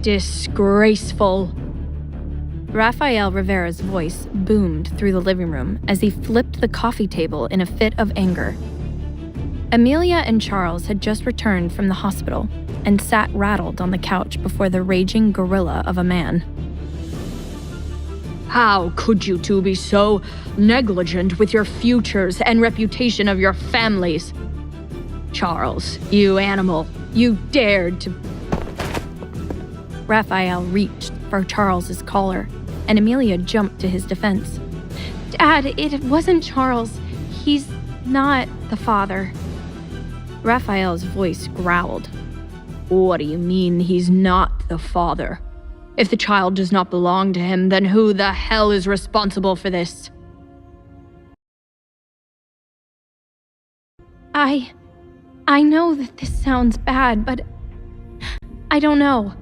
Disgraceful. Raphael Rivera's voice boomed through the living room as he flipped the coffee table in a fit of anger. Amelia and Charles had just returned from the hospital and sat rattled on the couch before the raging gorilla of a man. How could you two be so negligent with your futures and reputation of your families? Charles, you animal, you dared to... Raphael reached for Charles's collar, and Amelia jumped to his defense. Dad, it wasn't Charles. He's not the father. Raphael's voice growled. What do you mean he's not the father? If the child does not belong to him, then who the hell is responsible for this? I know that this sounds bad, but I don't know.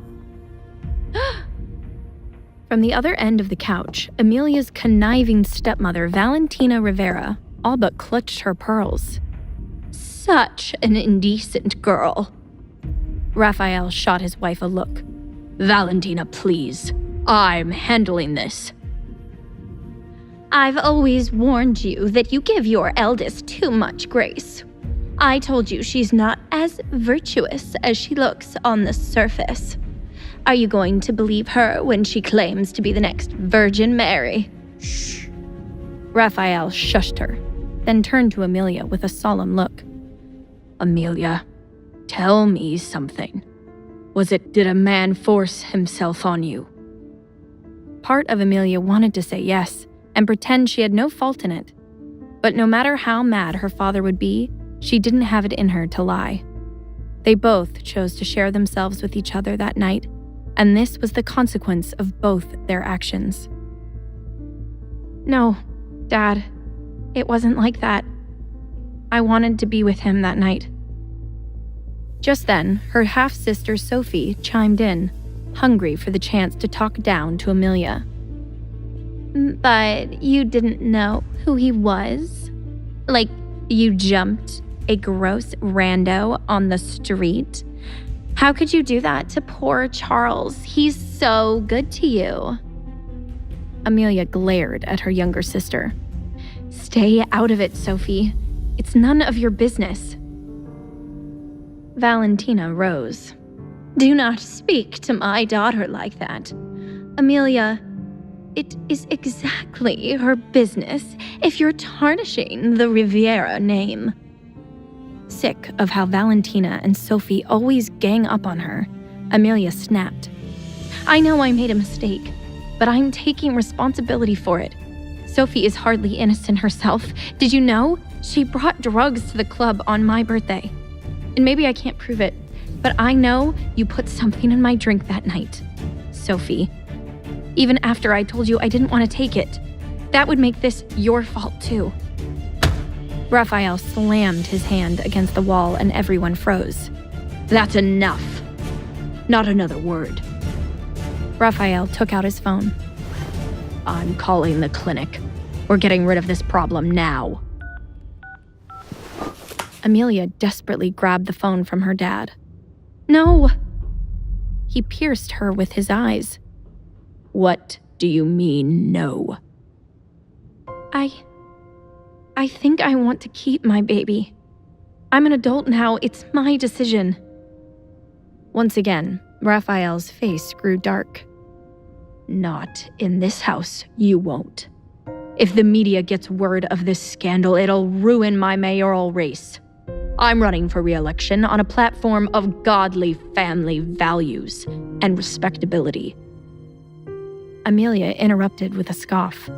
From the other end of the couch, Amelia's conniving stepmother, Valentina Riviera, all but clutched her pearls. Such an indecent girl. Raphael shot his wife a look. Valentina, please. I'm handling this. I've always warned you that you give your eldest too much grace. I told you she's not as virtuous as she looks on the surface. Are you going to believe her when she claims to be the next Virgin Mary? Shh. Raphael shushed her, then turned to Amelia with a solemn look. Amelia, tell me something. Did a man force himself on you? Part of Amelia wanted to say yes and pretend she had no fault in it. But no matter how mad her father would be, she didn't have it in her to lie. They both chose to share themselves with each other that night, and this was the consequence of both their actions. No, Dad, it wasn't like that. I wanted to be with him that night. Just then, her half-sister Sophie chimed in, hungry for the chance to talk down to Amelia. But you didn't know who he was? Like, you jumped a gross rando on the street? How could you do that to poor Charles? He's so good to you. Amelia glared at her younger sister. Stay out of it, Sophie. It's none of your business. Valentina rose. Do not speak to my daughter like that. Amelia, it is exactly her business if you're tarnishing the Riviera name. Sick of how Valentina and Sophie always gang up on her, Amelia snapped. I know I made a mistake, but I'm taking responsibility for it. Sophie is hardly innocent herself. Did you know? She brought drugs to the club on my birthday. And maybe I can't prove it, but I know you put something in my drink that night, Sophie. Even after I told you I didn't want to take it. That would make this your fault too. Raphael slammed his hand against the wall and everyone froze. That's enough. Not another word. Raphael took out his phone. I'm calling the clinic. We're getting rid of this problem now. Amelia desperately grabbed the phone from her dad. No! He pierced her with his eyes. What do you mean, no? I think I want to keep my baby. I'm an adult now. It's my decision. Once again, Raphael's face grew dark. Not in this house, you won't. If the media gets word of this scandal, it'll ruin my mayoral race. I'm running for re-election on a platform of godly family values and respectability. Amelia interrupted with a scoff.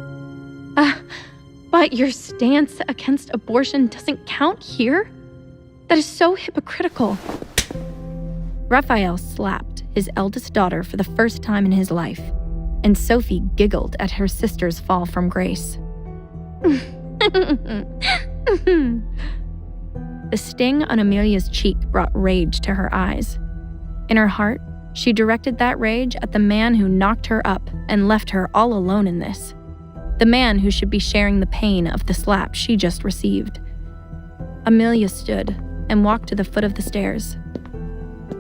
But your stance against abortion doesn't count here? That is so hypocritical. Raphael slapped his eldest daughter for the first time in his life, and Sophie giggled at her sister's fall from grace. The sting on Amelia's cheek brought rage to her eyes. In her heart, she directed that rage at the man who knocked her up and left her all alone in this. The man who should be sharing the pain of the slap she just received. Amelia stood and walked to the foot of the stairs.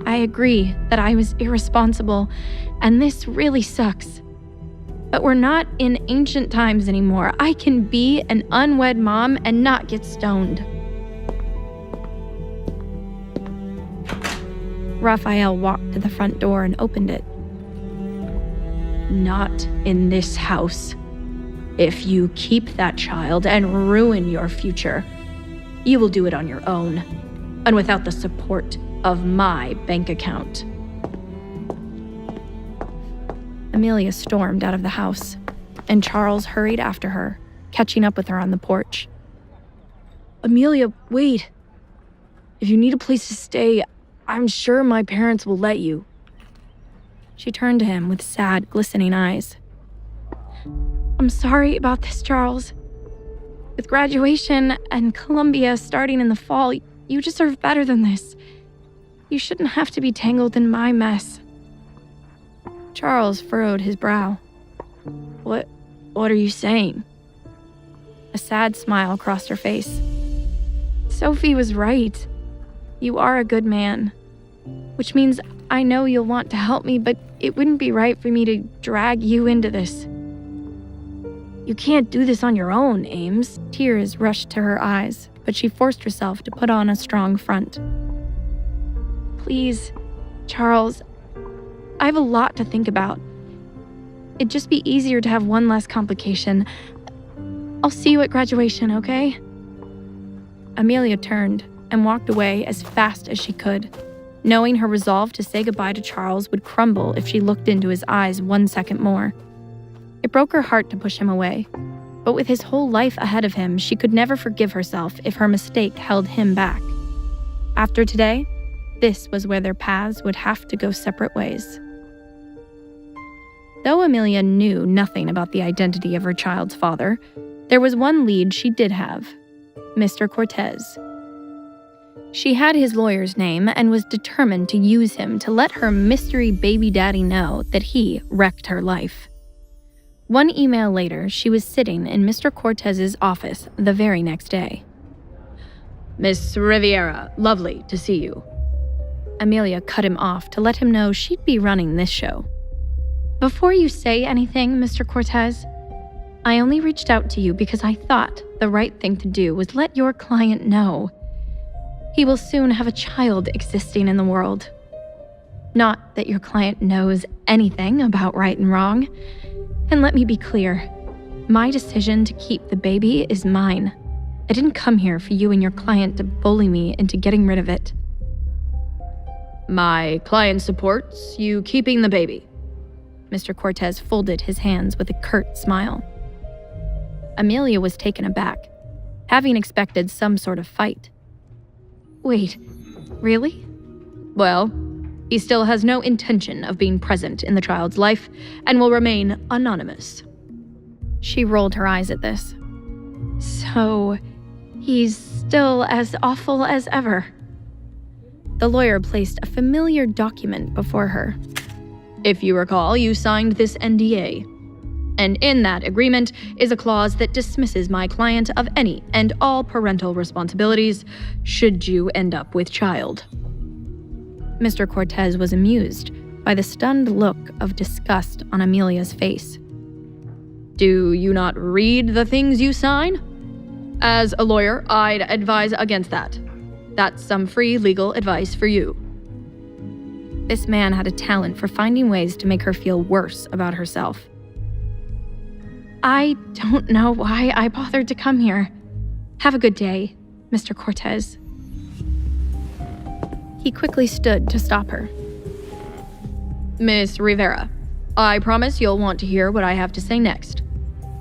I agree that I was irresponsible, and this really sucks. But we're not in ancient times anymore. I can be an unwed mom and not get stoned. Raphael walked to the front door and opened it. Not in this house. If you keep that child and ruin your future, you will do it on your own, and without the support of my bank account. Amelia stormed out of the house, and Charles hurried after her, catching up with her on the porch. Amelia, wait. If you need a place to stay, I'm sure my parents will let you. She turned to him with sad, glistening eyes. I'm sorry about this, Charles. With graduation and Columbia starting in the fall, you deserve better than this. You shouldn't have to be tangled in my mess. Charles furrowed his brow. What are you saying? A sad smile crossed her face. Sophie was right. You are a good man. Which means I know you'll want to help me, but it wouldn't be right for me to drag you into this. You can't do this on your own, Ames. Tears rushed to her eyes, but she forced herself to put on a strong front. Please, Charles, I have a lot to think about. It'd just be easier to have one less complication. I'll see you at graduation, okay? Amelia turned and walked away as fast as she could, knowing her resolve to say goodbye to Charles would crumble if she looked into his eyes 1 second more. It broke her heart to push him away, but with his whole life ahead of him, she could never forgive herself if her mistake held him back. After today, this was where their paths would have to go separate ways. Though Amelia knew nothing about the identity of her child's father, there was one lead she did have: Mr. Cortez. She had his lawyer's name and was determined to use him to let her mystery baby daddy know that he wrecked her life. One email later, she was sitting in Mr. Cortez's office the very next day. Miss Riviera, lovely to see you. Amelia cut him off to let him know she'd be running this show. Before you say anything, Mr. Cortez, I only reached out to you because I thought the right thing to do was let your client know. He will soon have a child existing in the world. Not that your client knows anything about right and wrong. And let me be clear, my decision to keep the baby is mine. I didn't come here for you and your client to bully me into getting rid of it. My client supports you keeping the baby. Mr. Cortez folded his hands with a curt smile. Amelia was taken aback, having expected some sort of fight. Wait, really? Well, he still has no intention of being present in the child's life and will remain anonymous. She rolled her eyes at this. So, he's still as awful as ever. The lawyer placed a familiar document before her. If you recall, you signed this NDA. And in that agreement is a clause that dismisses my client of any and all parental responsibilities should you end up with child. Mr. Cortez was amused by the stunned look of disgust on Amelia's face. Do you not read the things you sign? As a lawyer, I'd advise against that. That's some free legal advice for you. This man had a talent for finding ways to make her feel worse about herself. I don't know why I bothered to come here. Have a good day, Mr. Cortez. He quickly stood to stop her. Miss Riviera, I promise you'll want to hear what I have to say next.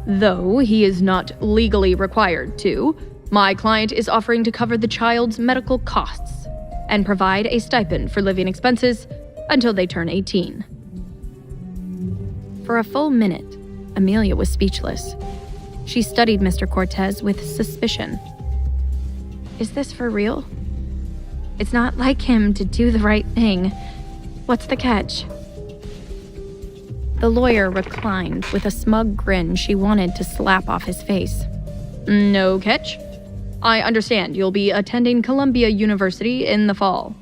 Though he is not legally required to, my client is offering to cover the child's medical costs and provide a stipend for living expenses until they turn 18. For a full minute, Amelia was speechless. She studied Mr. Cortez with suspicion. Is this for real? It's not like him to do the right thing. What's the catch? The lawyer reclined with a smug grin she wanted to slap off his face. No catch. I understand you'll be attending Columbia University in the fall.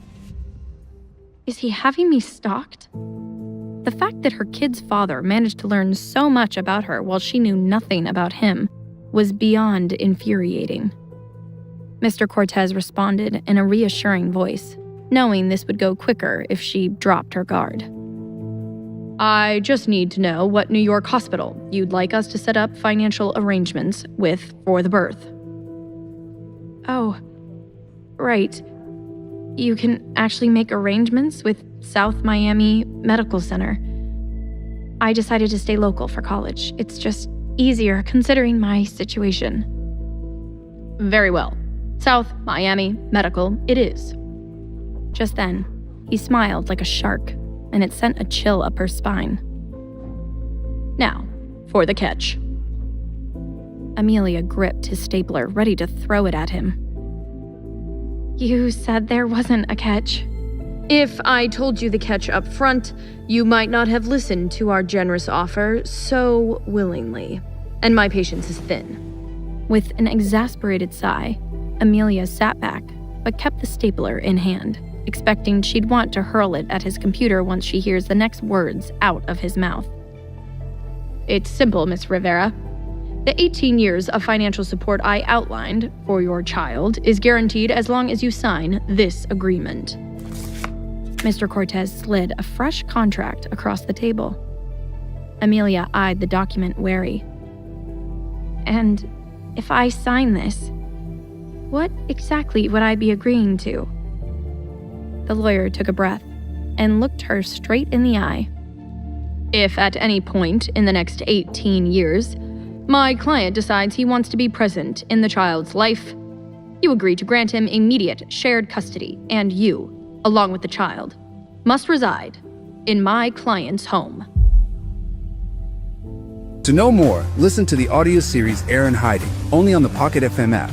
Is he having me stalked? The fact that her kid's father managed to learn so much about her while she knew nothing about him was beyond infuriating. Mr. Cortez responded in a reassuring voice, knowing this would go quicker if she dropped her guard. I just need to know what New York hospital you'd like us to set up financial arrangements with for the birth. Oh, right. You can actually make arrangements with South Miami Medical Center. I decided to stay local for college. It's just easier considering my situation. Very well. South Miami Medical it is. Just then, he smiled like a shark, and it sent a chill up her spine. Now, for the catch. Amelia gripped his stapler, ready to throw it at him. You said there wasn't a catch. If I told you the catch up front, you might not have listened to our generous offer so willingly, and my patience is thin. With an exasperated sigh, Amelia sat back, but kept the stapler in hand, expecting she'd want to hurl it at his computer once she hears the next words out of his mouth. It's simple, Miss Rivera. The 18 years of financial support I outlined for your child is guaranteed as long as you sign this agreement. Mr. Cortez slid a fresh contract across the table. Amelia eyed the document wary. And if I sign this, what exactly would I be agreeing to? The lawyer took a breath and looked her straight in the eye. If at any point in the next 18 years, my client decides he wants to be present in the child's life, you agree to grant him immediate shared custody, and you, along with the child, must reside in my client's home. To know more, listen to the audio series Heir in Hiding, only on the Pocket FM app.